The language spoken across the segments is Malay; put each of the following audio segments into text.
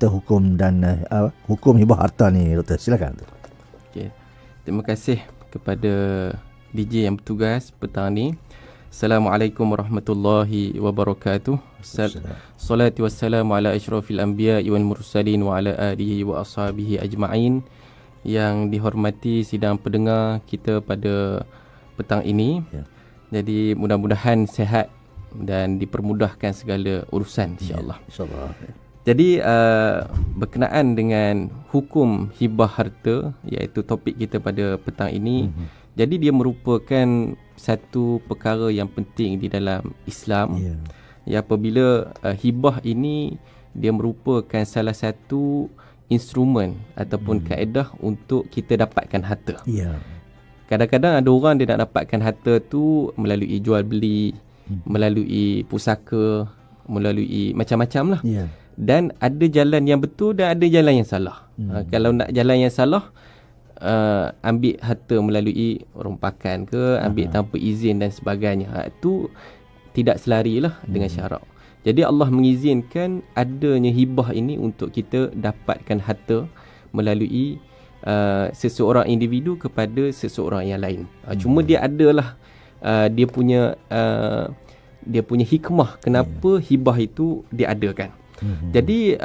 Hukum dan hukum hibah harta ni, Doktor, silakan. Okay. Terima kasih kepada DJ yang bertugas petang ni. Assalamualaikum warahmatullahi wabarakatuh. Salatu wassalamu ala asyrafil anbiya wal mursalin wa ala alihi wa ashabihi ajma'in. Yang dihormati sidang pendengar kita pada petang ini. Jadi mudah-mudahan sihat dan dipermudahkan segala urusan, insya-Allah. InsyaAllah. Jadi berkenaan dengan hukum hibah harta, iaitu topik kita pada petang ini. Jadi dia merupakan satu perkara yang penting di dalam Islam. Ya, apabila hibah ini dia merupakan salah satu instrumen ataupun kaedah untuk kita dapatkan harta. Kadang-kadang ada orang dia nak dapatkan harta tu melalui jual beli, melalui pusaka, melalui macam-macam lah. Dan ada jalan yang betul dan ada jalan yang salah. Kalau nak jalan yang salah, ambil harta melalui rompakan ke, ambil tanpa izin dan sebagainya, itu tidak selarilah dengan syarak. Jadi Allah mengizinkan adanya hibah ini untuk kita dapatkan harta melalui seseorang individu kepada seseorang yang lain. Cuma dia adalah dia punya hikmah kenapa hibah itu diadakan. Jadi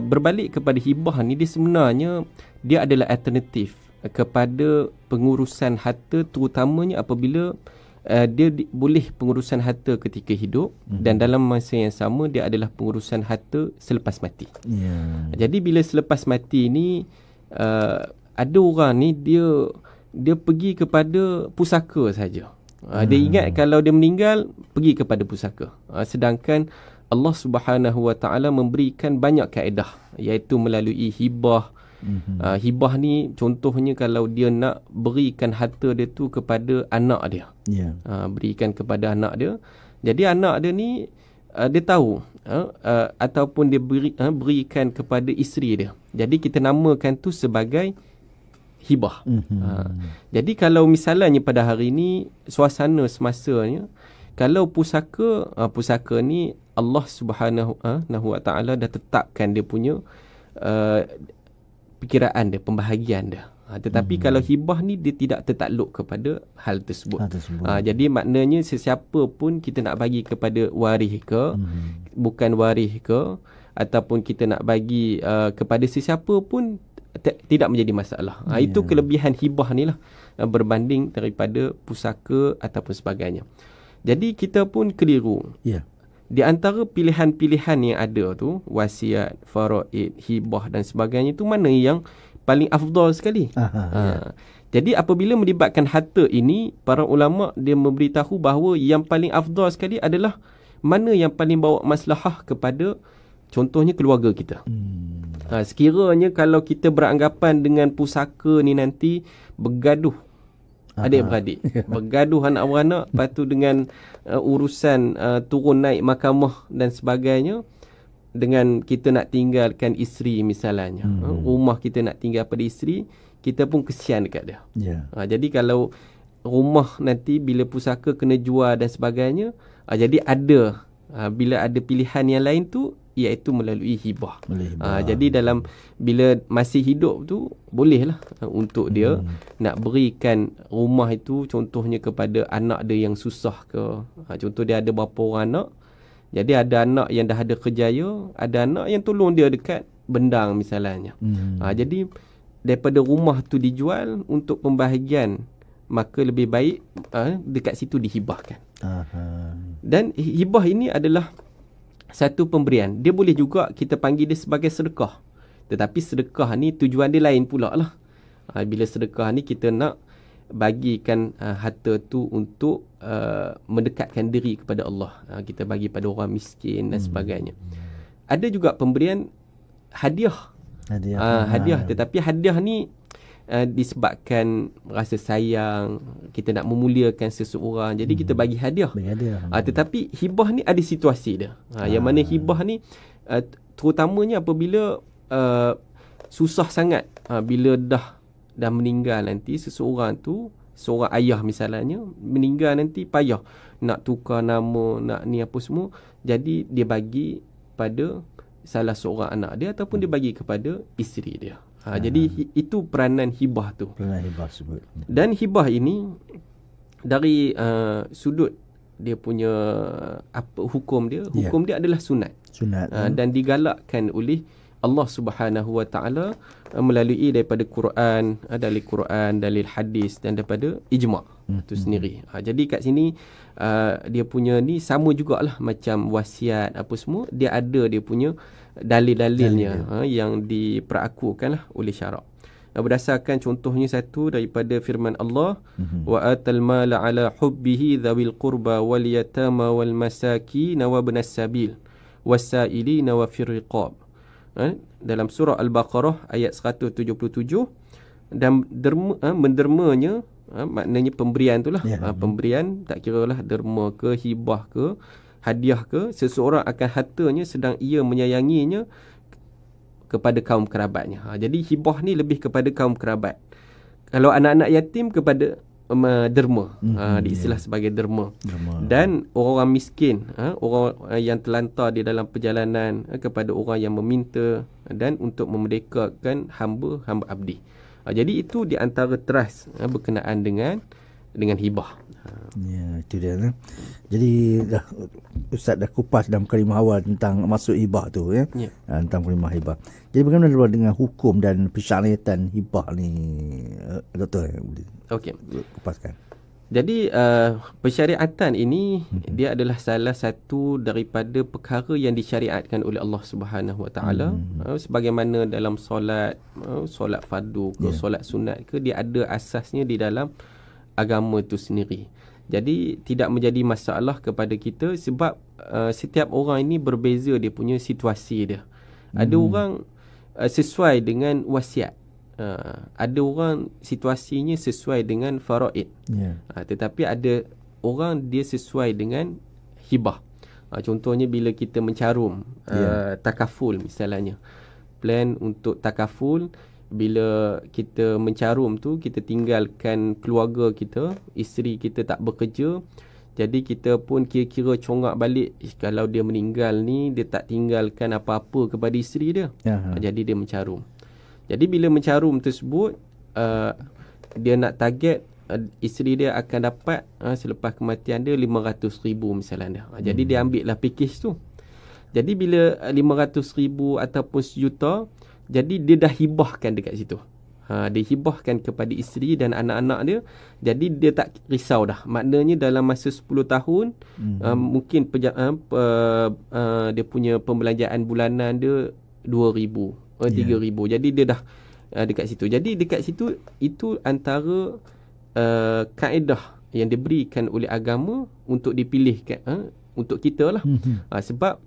berbalik kepada hibah ni, dia sebenarnya dia adalah alternatif kepada pengurusan harta, terutamanya apabila dia boleh pengurusan harta ketika hidup dan dalam masa yang sama dia adalah pengurusan harta selepas mati. Jadi bila selepas mati ni ada orang ni dia pergi kepada pusaka saja. Dia ingat kalau dia meninggal pergi kepada pusaka. Sedangkan Allah Subhanahu Wa Taala memberikan banyak kaedah, iaitu melalui hibah. Hibah ni contohnya kalau dia nak berikan harta dia tu kepada anak dia. Berikan kepada anak dia. Jadi anak dia ni dia tahu ataupun dia berikan kepada isteri dia. Jadi kita namakan tu sebagai hibah. Jadi kalau misalnya pada hari ni suasana semasanya, kalau pusaka ni Allah Subhanahu Wa Taala dah tetapkan dia punya perkiraan dia, pembahagian dia. Tetapi kalau hibah ni dia tidak tertakluk kepada hal tersebut. Jadi maknanya sesiapa pun kita nak bagi kepada waris ke, bukan waris ke, ataupun kita nak bagi kepada sesiapa pun tidak menjadi masalah. Itu kelebihan hibah ni lah berbanding daripada pusaka ataupun sebagainya. Jadi kita pun keliru. Di antara pilihan-pilihan yang ada tu, wasiat, faraid, hibah dan sebagainya, tu mana yang paling afdal sekali? Jadi apabila melibatkan harta ini, para ulama dia memberitahu bahawa yang paling afdal sekali adalah mana yang paling bawa maslahah kepada contohnya keluarga kita. Sekiranya kalau kita beranggapan dengan pusaka ni nanti bergaduh adik-beradik, bergaduh anak beranak, lepas tu dengan urusan turun naik mahkamah dan sebagainya, dengan kita nak tinggalkan isteri misalnya, rumah kita nak tinggal pada isteri, kita pun kesian dekat dia. Jadi kalau rumah nanti bila pusaka kena jual dan sebagainya, jadi ada bila ada pilihan yang lain tu, iaitu melalui hibah. Jadi dalam bila masih hidup tu bolehlah untuk dia nak berikan rumah itu contohnya kepada anak dia yang susah ke. Contoh dia ada berapa orang anak. Jadi ada anak yang dah ada kerjaya, ada anak yang tolong dia dekat bendang misalnya. Jadi daripada rumah tu dijual untuk pembahagian, maka lebih baik dekat situ dihibahkan. Dan hibah ini adalah satu pemberian. Dia boleh juga kita panggil dia sebagai sedekah. Tetapi sedekah ni tujuan dia lain pula lah. Bila sedekah ni kita nak bagikan harta tu untuk mendekatkan diri kepada Allah. Kita bagi pada orang miskin dan sebagainya. Ada juga pemberian hadiah. Hadiah. Tetapi hadiah ni disebabkan rasa sayang, kita nak memuliakan seseorang, jadi kita bagi hadiah. Tetapi hibah ni ada situasi dia. Yang mana hibah ni terutamanya apabila susah sangat, bila dah meninggal nanti seseorang tu seorang ayah misalnya meninggal nanti payah nak tukar nama, nak ni apa semua. Jadi dia bagi pada salah seorang anak dia ataupun dia bagi kepada isteri dia. Jadi itu peranan hibah tu. Peranan hibah sebut. Dan hibah ini dari sudut dia punya apa hukum dia, hukum dia adalah sunat. Dan digalakkan oleh Allah Subhanahu Wa Taala melalui daripada Quran, dalil Quran, dalil hadis dan daripada ijma' itu sendiri. Jadi kat sini dia punya ni sama jugalah macam wasiat apa semua, dia ada dia punya dalil-dalilnya yang diperakukanlah oleh syarak. Berdasarkan contohnya satu daripada firman Allah, wa atal mala ala hubbihi dzawil qurba wal yatama wal masakin wa ibnas sabil wasailin wa fir riqab. Dalam surah Al-Baqarah ayat 177, dan mendermanya maknanya pemberian itulah, pemberian tak kiralah derma ke, hibah ke, hadiah ke, seseorang akan hartanya sedang ia menyayanginya kepada kaum kerabatnya. Jadi hibah ni lebih kepada kaum kerabat. Kalau anak-anak yatim kepada derma, diistilah sebagai derma. Dan orang miskin, orang yang terlantar di dalam perjalanan, kepada orang yang meminta, dan untuk memerdekakan hamba abdi. Jadi itu di antara teras berkenaan dengan hibah. Ya, itu dia. Jadi Ustaz dah kupas dalam kalimah awal tentang maksud hibah tu ya. Tentang kalimah hibah. Jadi bagaimana dengan hukum dan persyaratan hibah ni, Doktor? Okey, kupaskan. Jadi persyariatan ini dia adalah salah satu daripada perkara yang disyariatkan oleh Allah Subhanahu Wa Taala. Sebagaimana dalam solat fardu ke, solat sunat ke, dia ada asasnya di dalam agama itu sendiri. Jadi tidak menjadi masalah kepada kita sebab setiap orang ini berbeza dia punya situasi dia. Ada orang sesuai dengan wasiat. Ada orang situasinya sesuai dengan faraid. Tetapi ada orang dia sesuai dengan hibah. Contohnya bila kita mencarum, takaful misalnya. Plan untuk takaful, bila kita mencarum tu, kita tinggalkan keluarga kita, isteri kita tak bekerja, jadi kita pun kira-kira congak balik, kalau dia meninggal ni dia tak tinggalkan apa-apa kepada isteri dia. Jadi dia mencarum. Jadi bila mencarum tersebut, dia nak target isteri dia akan dapat selepas kematian dia 500,000 misalnya. Jadi dia ambil lah package tu. Jadi bila 500,000 ataupun 1,000,000, jadi dia dah hibahkan dekat situ. Dia hibahkan kepada isteri dan anak-anak dia. Jadi dia tak risau dah. Maknanya dalam masa 10 tahun, mungkin dia punya pembelanjaan bulanan dia 2,000, 3,000. Jadi dia dah dekat situ. Jadi dekat situ, itu antara kaedah yang diberikan oleh agama untuk dipilihkan untuk kita lah. Sebab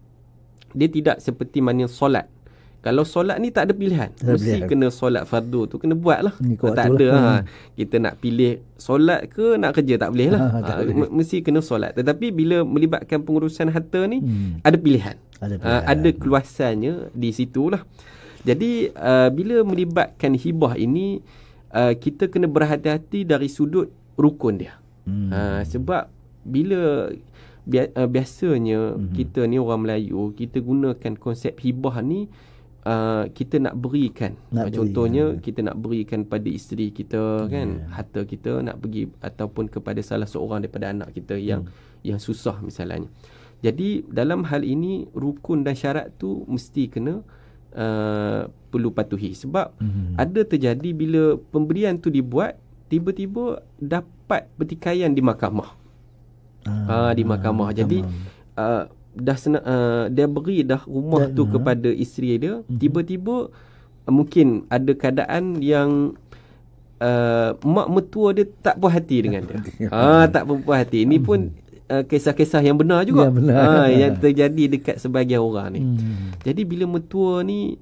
dia tidak seperti mana solat. Kalau solat ni tak ada pilihan. Mesti kena solat fardu tu kena buat lah. Tak ada lah. Kita nak pilih solat ke nak kerja, tak boleh lah. Mesti kena solat. Tetapi bila melibatkan pengurusan harta ni, ada pilihan. Ada keluasannya di situlah. Jadi bila melibatkan hibah ini, kita kena berhati-hati dari sudut rukun dia. Sebab bila biasanya kita ni orang Melayu, kita gunakan konsep hibah ni, kita nak berikan, contohnya kita nak berikan pada isteri kita, kan, harta kita nak bagi ataupun kepada salah seorang daripada anak kita yang susah misalnya. Jadi dalam hal ini rukun dan syarat tu mesti kena perlu patuhi. Sebab ada terjadi bila pemberian tu dibuat, tiba-tiba dapat pertikaian di mahkamah. Di mahkamah. Jadi dia beri dah rumah tu kepada isteri dia, tiba-tiba mungkin ada keadaan yang mak mertua dia tak puas hati dengan dia. Tak puas hati. Ini pun kisah-kisah yang benar juga. Yang terjadi dekat sebahagian orang ni. Jadi bila mertua ni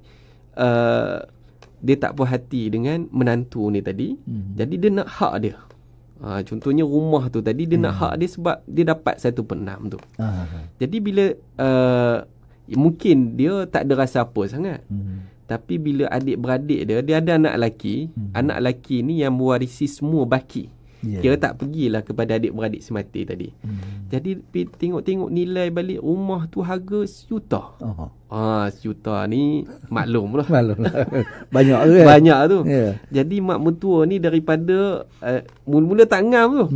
dia tak puas hati dengan menantu ni tadi, jadi dia nak hak dia. Contohnya rumah tu tadi, dia nak hak dia sebab dia dapat 1/6 tu. Jadi bila mungkin dia tak ada rasa apa sangat. Tapi bila adik-beradik dia ada anak lelaki, anak lelaki ni yang mewarisi semua baki. Kira tak pergilah kepada adik-beradik semati tadi. Jadi tengok-tengok nilai balik rumah tu harga RM1 juta. RM1 juta ni maklum lah. Banyak tu kan? Banyak tu. Jadi mak mentua ni daripada mula-mula tak ngam tu.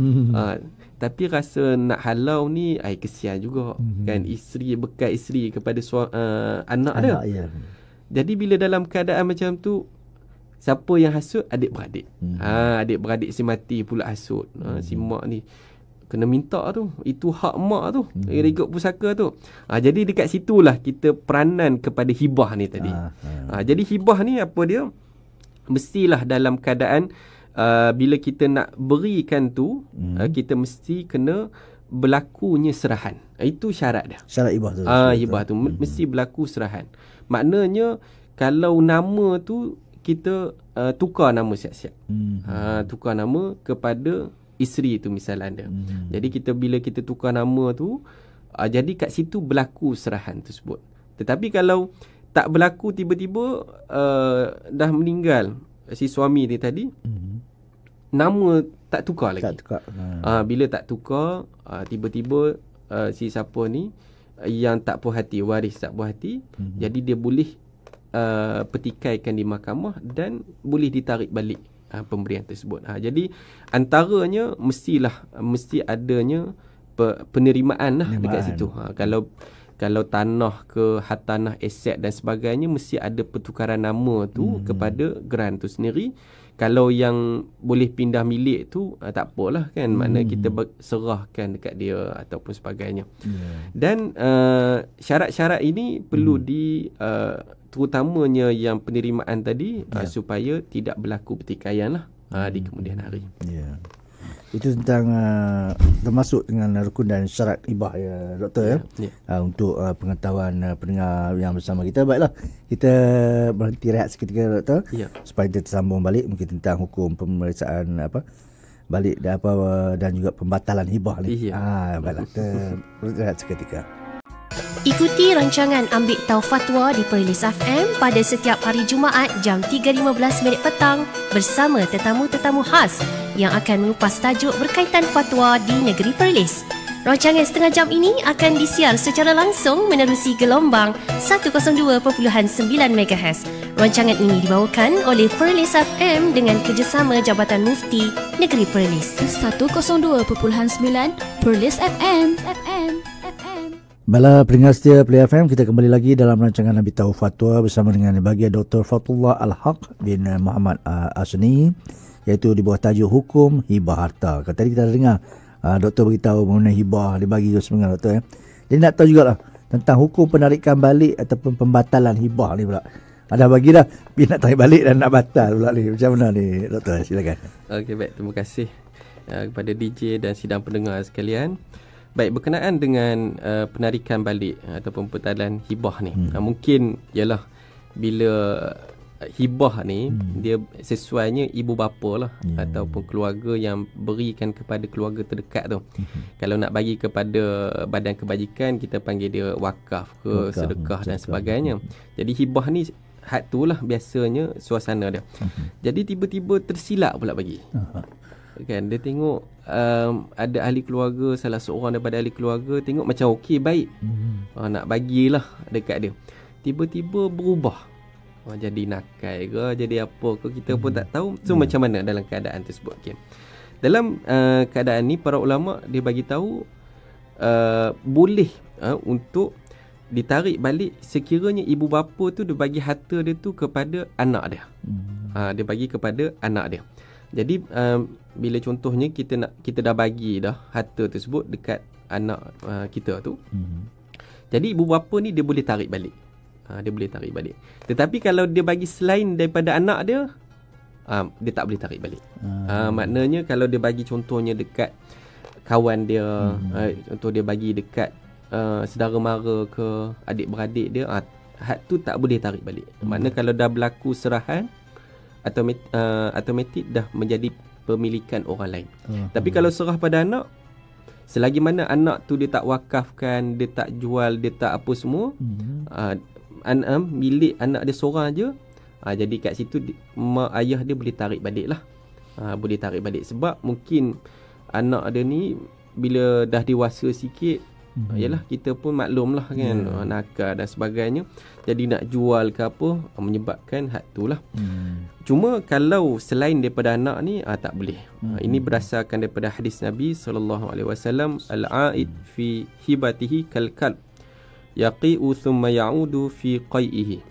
Tapi rasa nak halau ni kesian juga. Kan isteri, bekas isteri kepada anak dia. Jadi bila dalam keadaan macam tu, siapa yang hasut? Adik-beradik. Adik-beradik si mati pula hasut. Si mak ni kena minta tu. Itu hak mak tu. Ikut pusaka tu. Jadi dekat situlah kita peranan kepada hibah ni tadi. Jadi hibah ni apa dia? Mestilah dalam keadaan bila kita nak berikan tu, kita mesti kena berlakunya serahan. Itu syarat dia. Syarat hibah tu. Hibah tu mesti berlaku serahan. Maknanya kalau nama tu kita tukar nama siap-siap. Tukar nama kepada isteri tu misal anda. Jadi bila kita tukar nama tu, jadi kat situ berlaku serahan tersebut. Tetapi kalau tak berlaku, tiba-tiba dah meninggal si suami ni tadi, nama tak tukar lagi. Tak tukar. Bila tak tukar, tiba-tiba si siapa ni yang tak puas hati, waris tak puas hati, jadi dia boleh petikaikan di mahkamah dan boleh ditarik balik pemberian tersebut. Jadi antaranya mesti adanya penerimaan lah dekat situ. Kalau tanah ke hartanah, aset dan sebagainya, mesti ada pertukaran nama tu kepada geran tu sendiri. Kalau yang boleh pindah milik tu tak apalah kan, makna kita serahkan dekat dia ataupun sebagainya. Dan syarat-syarat ini perlu terutamanya yang penerimaan tadi, supaya tidak berlaku pertikaian lah di kemudian hari. Itu tentang termasuk dengan rukun dan syarat hibah ya doktor untuk pengetahuan pendengar yang bersama kita. Baiklah, kita berhenti rehat seketika doktor, supaya kita tersambung balik mungkin tentang hukum pemeriksaan balik dan juga pembatalan hibah ni. Baiklah, kita berhenti rehat seketika. Ikuti rancangan Ambil Tahu Fatwa di Perlis FM pada setiap hari Jumaat jam 3.15 petang bersama tetamu-tetamu khas yang akan mengupas tajuk berkaitan fatwa di negeri Perlis. Rancangan setengah jam ini akan disiar secara langsung menerusi gelombang 102.9 MHz. Rancangan ini dibawakan oleh Perlis FM dengan kerjasama Jabatan Mufti Negeri Perlis. 102.9 Perlis FM. Bala pendengar setia Play FM, kita kembali lagi dalam rancangan Nabi Tahu Fatwa bersama dengan Bahagia Dr. Fathullah Al-Haq bin Muhammad Asni, iaitu di bawah tajuk Hukum Hibah Harta. Tadi kita dengar doktor beritahu mengenai hibah, dia bagi sebenarnya doktor Jadi nak tahu jugalah tentang hukum penarikan balik ataupun pembatalan hibah ni pula. Ada bagi dah, bila nak tarik balik dan nak batal pula ni. Macam mana ni doktor? Silakan. Okey, baik, terima kasih kepada DJ dan sidang pendengar sekalian. Baik, berkenaan dengan penarikan balik ataupun pembatalan hibah ni, mungkin ialah bila hibah ni dia sesuainya ibu bapa lah ataupun keluarga yang berikan kepada keluarga terdekat tu. Kalau nak bagi kepada badan kebajikan, kita panggil dia wakaf ke sedekah dan sebagainya. Jadi hibah ni had tu lah biasanya suasana dia. Jadi tiba-tiba tersilap pula bagi. Kan dia tengok ada ahli keluarga, salah seorang daripada ahli keluarga tengok macam okey, baik, nak bagilah dekat dia, tiba-tiba berubah, jadi nakai ke, jadi apa ke, kita pun tak tahu. So macam mana dalam keadaan tersebut? Okay. Dalam keadaan ni para ulama dia bagi tahu boleh untuk ditarik balik sekiranya ibu bapa tu dia bagi harta dia tu kepada anak dia. Dia bagi kepada anak dia. Jadi bila contohnya kita dah bagi dah harta tersebut dekat anak kita tu. Jadi ibu bapa ni dia boleh tarik balik. Dia boleh tarik balik. Tetapi kalau dia bagi selain daripada anak dia, dia tak boleh tarik balik. Maknanya kalau dia bagi contohnya dekat kawan dia, contoh dia bagi dekat saudara mara ke adik-beradik dia, had tu tak boleh tarik balik. Maknanya kalau dah berlaku serahan, automatik dah menjadi pemilikan orang lain. Tapi kalau serah pada anak, selagi mana anak tu dia tak wakafkan, dia tak jual, dia tak apa semua, milik anak dia seorang je, jadi kat situ mak ayah dia boleh tarik balik lah. boleh tarik balik. Sebab mungkin anak dia ni bila dah dewasa sikit, yalah kita pun maklum lah kan, nakal dan sebagainya, jadi nak jual ke apa, menyebabkan had tu lah. Cuma kalau selain daripada anak ni, tak boleh. Ini berdasarkan daripada hadis Nabi SAW, al-aid fi hibatihi kal-kalb yaqi'u thumma ya'udu fi qai'ihi.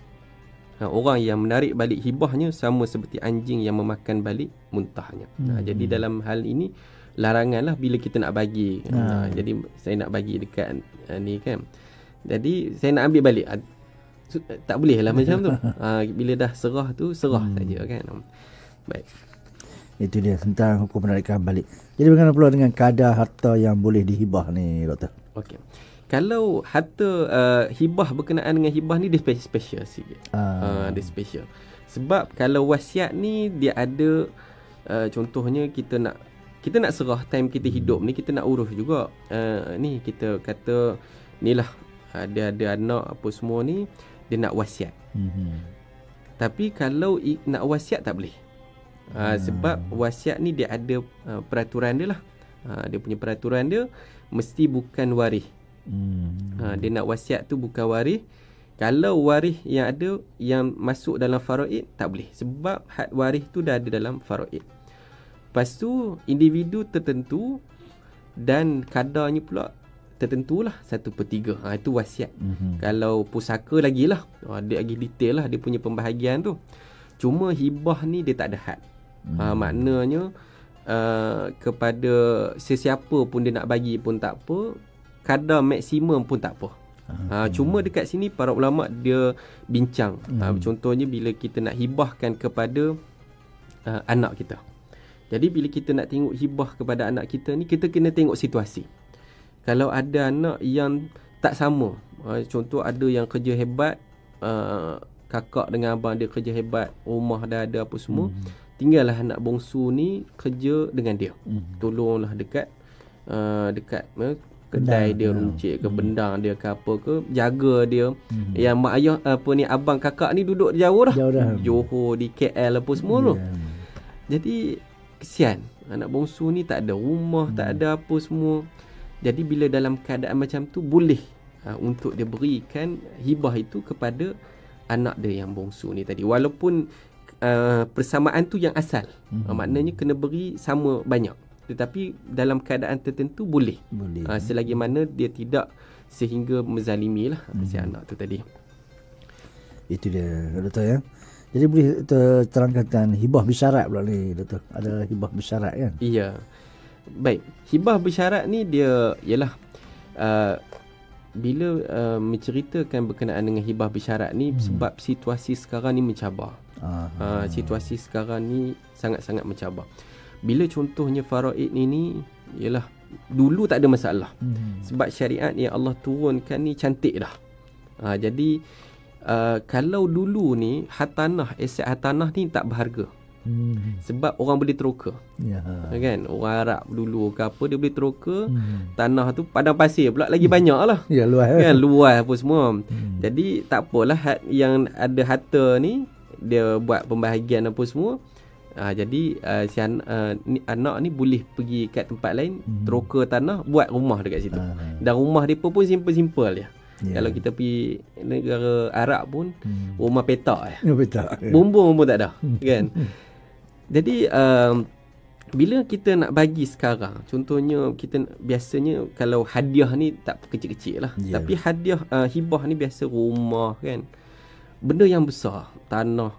Orang yang menarik balik hibahnya sama seperti anjing yang memakan balik muntahnya. Jadi dalam hal ini larangan lah bila kita nak bagi. Jadi saya nak bagi dekat ni kan, jadi saya nak ambil balik, tak boleh lah macam tu. Bila dah serah tu, serah saja kan. Baik, itu dia tentang hukum penarikan balik. Jadi bagaimana pula dengan kadar harta yang boleh dihibah ni, Doktor? Okey, kalau harta hibah berkenaan dengan hibah ni dia special sikit. Dia special. Sebab kalau wasiat ni dia ada contohnya kita nak serah time kita hidup ni, kita nak urus juga. Ni kita kata ni lah, ada anak apa semua ni, dia nak wasiat. Tapi kalau nak wasiat tak boleh. Sebab wasiat ni dia ada peraturan dia lah. Dia punya peraturan dia mesti bukan waris. Dia nak wasiat tu bukan waris. Kalau waris yang ada yang masuk dalam faraid tak boleh, sebab had waris tu dah ada dalam faraid. Lepas tu individu tertentu dan kadarnya pula tertentulah 1/3. Itu wasiat. Kalau pusaka lagi lah, dia lagi detail lah dia punya pembahagian tu. Cuma hibah ni dia tak ada had. Maknanya kepada sesiapa pun dia nak bagi pun tak apa, kadar maksimum pun tak apa. Cuma dekat sini para ulama dia bincang. Contohnya bila kita nak hibahkan kepada anak kita. Jadi bila kita nak tengok hibah kepada anak kita ni, kita kena tengok situasi. Kalau ada anak yang tak sama, contoh ada yang kerja hebat, kakak dengan abang dia kerja hebat, rumah dah ada apa semua, tinggallah anak bongsu ni kerja dengan dia. Tolonglah dekat kedai dia, runcit ke bendang dia ke apa ke, jaga dia. Yang mak ayah apa ni, abang kakak ni duduk jauh dah. Johor, di KL apa semua tu. Jadi kesian, anak bongsu ni tak ada rumah, tak ada apa semua. Jadi bila dalam keadaan macam tu, boleh untuk dia berikan hibah itu kepada anak dia yang bongsu ni tadi. Walaupun persamaan tu yang asal, maknanya kena beri sama banyak, tetapi dalam keadaan tertentu boleh. Selagi mana dia tidak sehingga menzalimi lah si anak tu tadi. Itu dia, Doktor ya. Jadi boleh terangkan hibah bersyarat pula ni, Doktor. Ada hibah bersyarat kan? Iya. Baik, hibah bersyarat ni dia ialah bila menceritakan berkenaan dengan hibah bersyarat ni, sebab situasi sekarang ni mencabar. Situasi sekarang ni sangat-sangat mencabar. Bila contohnya faraid ni ialah dulu tak ada masalah. Sebab syariat yang Allah turunkan ni cantik dah. Jadi kalau dulu ni aset hartanah ni tak berharga. Sebab orang boleh teroka. Kan? Orang Arab dulu ke apa, dia boleh teroka. Tanah tu padang pasir pula lagi banyak lah. Luas kan? Luas apa semua. Jadi tak apalah yang ada harta ni, dia buat pembahagian apa semua. Jadi si anak ni boleh pergi kat tempat lain, teroka tanah, buat rumah dekat situ. Dan rumah dia pun simple-simple je. Kalau kita pergi negara Arab pun, rumah petak bumbung pun tak ada. Kan? Jadi bila kita nak bagi sekarang, contohnya kita biasanya kalau hadiah ni tak kecil-kecil lah. Tapi hadiah hibah ni biasa rumah kan, benda yang besar, tanah.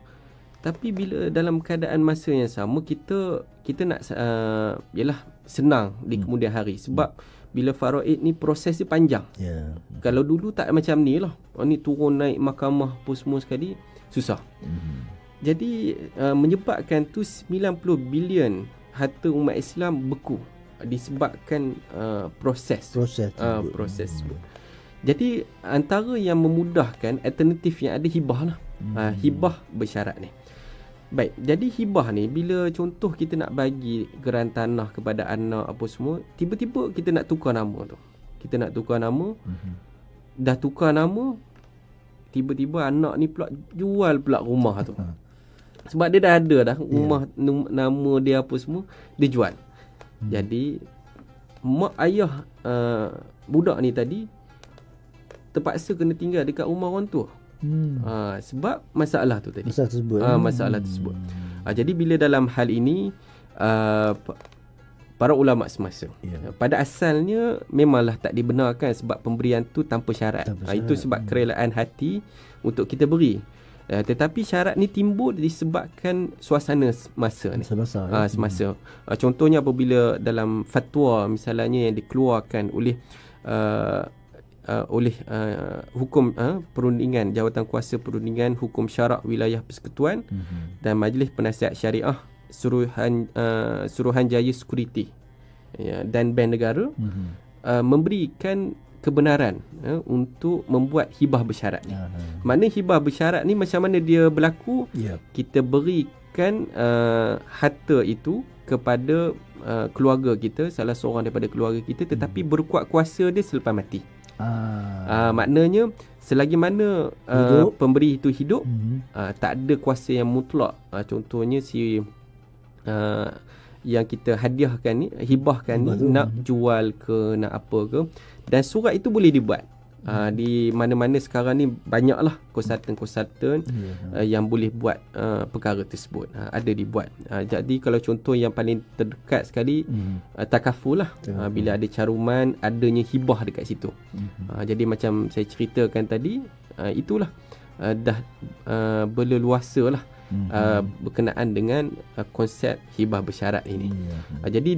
Tapi bila dalam keadaan masa yang sama, kita nak yalah senang di kemudian hari. Sebab bila faraid ni proses dia panjang. Kalau dulu tak macam ni lah, ni turun naik mahkamah apa semua sekali, susah. Jadi menyebabkan tu 90 bilion harta umat Islam beku disebabkan proses. Jadi antara yang memudahkan, alternatif yang ada hibah lah. Hibah bersyarat ni. Baik, jadi hibah ni bila contoh kita nak bagi geran tanah kepada anak apa semua, tiba-tiba kita nak tukar nama tu. Kita nak tukar nama. Dah tukar nama, tiba-tiba anak ni pula jual pula rumah tu. Sebab dia dah ada dah rumah, nama dia apa semua, dia jual. Jadi mak ayah budak ni tadi terpaksa kena tinggal dekat rumah orang tua. Sebab masalah tu tadi. Masalah tersebut. Jadi bila dalam hal ini para ulama semasa pada asalnya memanglah tak dibenarkan sebab pemberian tu tanpa syarat. Itu sebab kerelaan hati untuk kita beri. Tetapi syarat ni timbul disebabkan suasana masa ni. Semasa. Contohnya apabila dalam fatwa misalnya yang dikeluarkan oleh hukum perundingan, Jawatan Kuasa Perundingan Hukum Syarak Wilayah Persekutuan dan Majlis Penasihat Syariah Suruhanjaya Security dan Bank Negara memberikan kebenaran untuk membuat hibah bersyarat ni. Maknanya hibah bersyarat ni macam mana dia berlaku? Kita berikan harta itu kepada keluarga kita, salah seorang daripada keluarga kita, tetapi berkuat kuasa dia selepas mati. Maknanya selagi mana pemberi itu hidup, tak ada kuasa yang mutlak. Contohnya yang kita hadiahkan ni, hibahkan ni, nak jual ke, nak apa ke, dan surat itu boleh dibuat. Di mana-mana sekarang ni banyaklah konsultan-konsultan yang boleh buat perkara tersebut. Ada dibuat. Jadi kalau contoh yang paling terdekat sekali, takaful lah. Bila ada caruman, adanya hibah dekat situ. Jadi macam saya ceritakan tadi, itulah dah berleluasa lah berkenaan dengan konsep hibah bersyarat ini. Jadi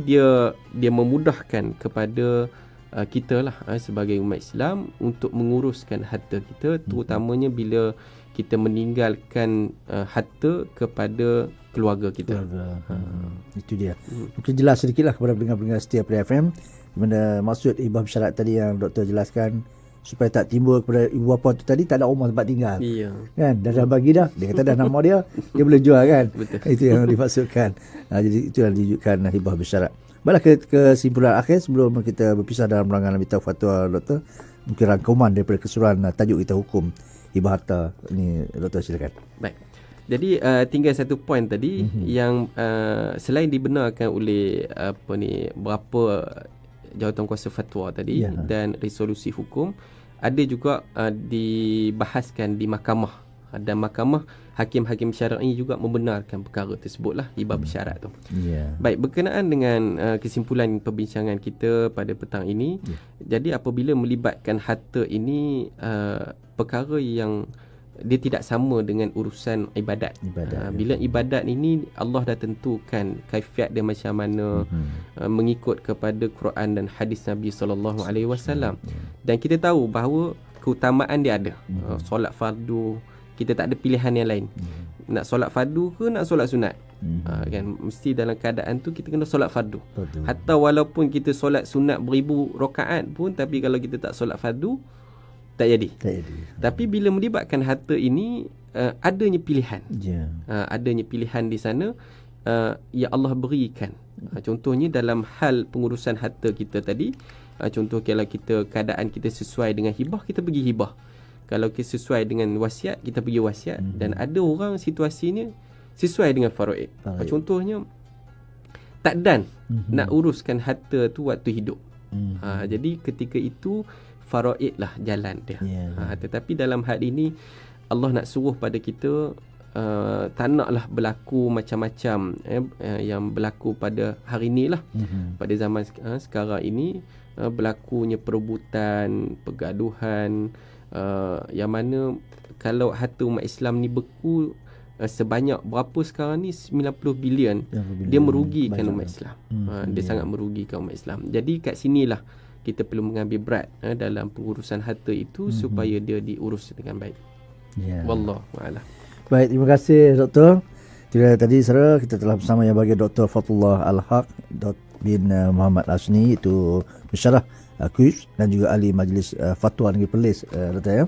dia memudahkan kepada kita lah sebagai umat Islam untuk menguruskan harta kita, terutamanya bila kita meninggalkan harta kepada keluarga kita. Itu dia. Mungkin jelas sedikitlah kepada pendengar-pendengar setia Pria FM mana maksud hibah bersyarat tadi yang doktor jelaskan, supaya tak timbul kepada ibu bapa tu tadi tak ada rumah tempat tinggal. Kan? Dah bagi dah. Dia kata dah nama dia boleh jual kan. Itu yang dimaksudkan. Jadi itu yang ditunjukkan hibah bersyarat. Baiklah, kesimpulan akhir sebelum kita berpisah dalam rancangan Lebih Tahu Fatwa doktor, mungkin rangkuman daripada keseluruhan tajuk kita hukum hibah harta ni, doktor silakan. Baik. Jadi tinggal satu poin tadi yang selain dibenarkan oleh berapa Jawatan Kuasa Fatwa tadi dan resolusi hukum, ada juga dibahaskan di mahkamah, dan mahkamah hakim-hakim syar'i juga membenarkan perkara tersebutlah, hibah bersyarat tu. Baik, berkenaan dengan kesimpulan perbincangan kita pada petang ini, jadi apabila melibatkan harta ini, perkara yang dia tidak sama dengan urusan ibadat. Bila ibadat ini Allah dah tentukan kaifiat dia macam mana, mengikut kepada Quran dan hadis Nabi SAW. Dan kita tahu bahawa keutamaan dia ada. Solat fardu, kita tak ada pilihan yang lain. Nak solat fardu ke nak solat sunat? Kan, mesti dalam keadaan tu kita kena solat fardu. Hatta walaupun kita solat sunat beribu rakaat pun, tapi kalau kita tak solat fardu, tak jadi. Tapi bila melibatkan harta ini, adanya pilihan. Adanya pilihan di sana yang Allah berikan. Contohnya dalam hal pengurusan harta kita tadi, contoh kalau keadaan kita sesuai dengan hibah, kita pergi hibah. Kalau kita sesuai dengan wasiat, kita pergi wasiat. Dan ada orang situasinya sesuai dengan faraid. Contohnya takdan nak uruskan harta tu waktu hidup. Jadi ketika itu faraid lah jalan dia. Tetapi dalam hal ini Allah nak suruh pada kita, tak naklah berlaku macam-macam yang berlaku pada hari ni lah. Pada zaman sekarang ini berlakunya perebutan, pergaduhan, yang mana kalau harta umat Islam ni beku sebanyak berapa sekarang ni, 90 bilion, dia merugikan umat Islam. Dia sangat merugikan umat Islam. Jadi kat sinilah kita perlu mengambil berat dalam pengurusan harta itu supaya dia diurus dengan baik. Wallahu a'lam. Baik, terima kasih doktor. Tadi saudara, kita telah bersama yang bagi Dr. Fathullah Al-Haq bin Muhammad Asni, itu pensyarah kuis dan juga ahli majlis fatwa negeri Perlis, doktor ya,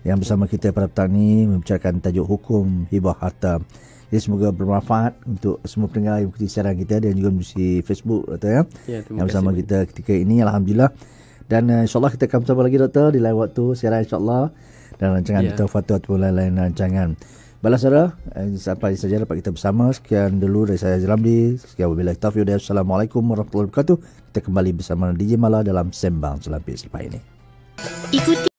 yang bersama kita pada petang ini membicarakan tajuk hukum hibah harta. Jadi semoga bermanfaat untuk semua pendengar yang mengikuti siaran kita dan juga melalui Facebook, doktor ya, yang bersama kita ketika ini, alhamdulillah. Dan insyaAllah kita akan bersama lagi doktor di lain waktu siaran, insyaAllah, dan rancangan kita fatwa ataupun lain-lain rancangan. Balasara, sampai saja dapat kita bersama. Sekian dulu dari saya Ramli. Sekian wabillahi taufiq. Assalamualaikum warahmatullahi wabarakatuh. Kita kembali bersama DJ Mala dalam Sembang Selapis selepas ini. Ikuti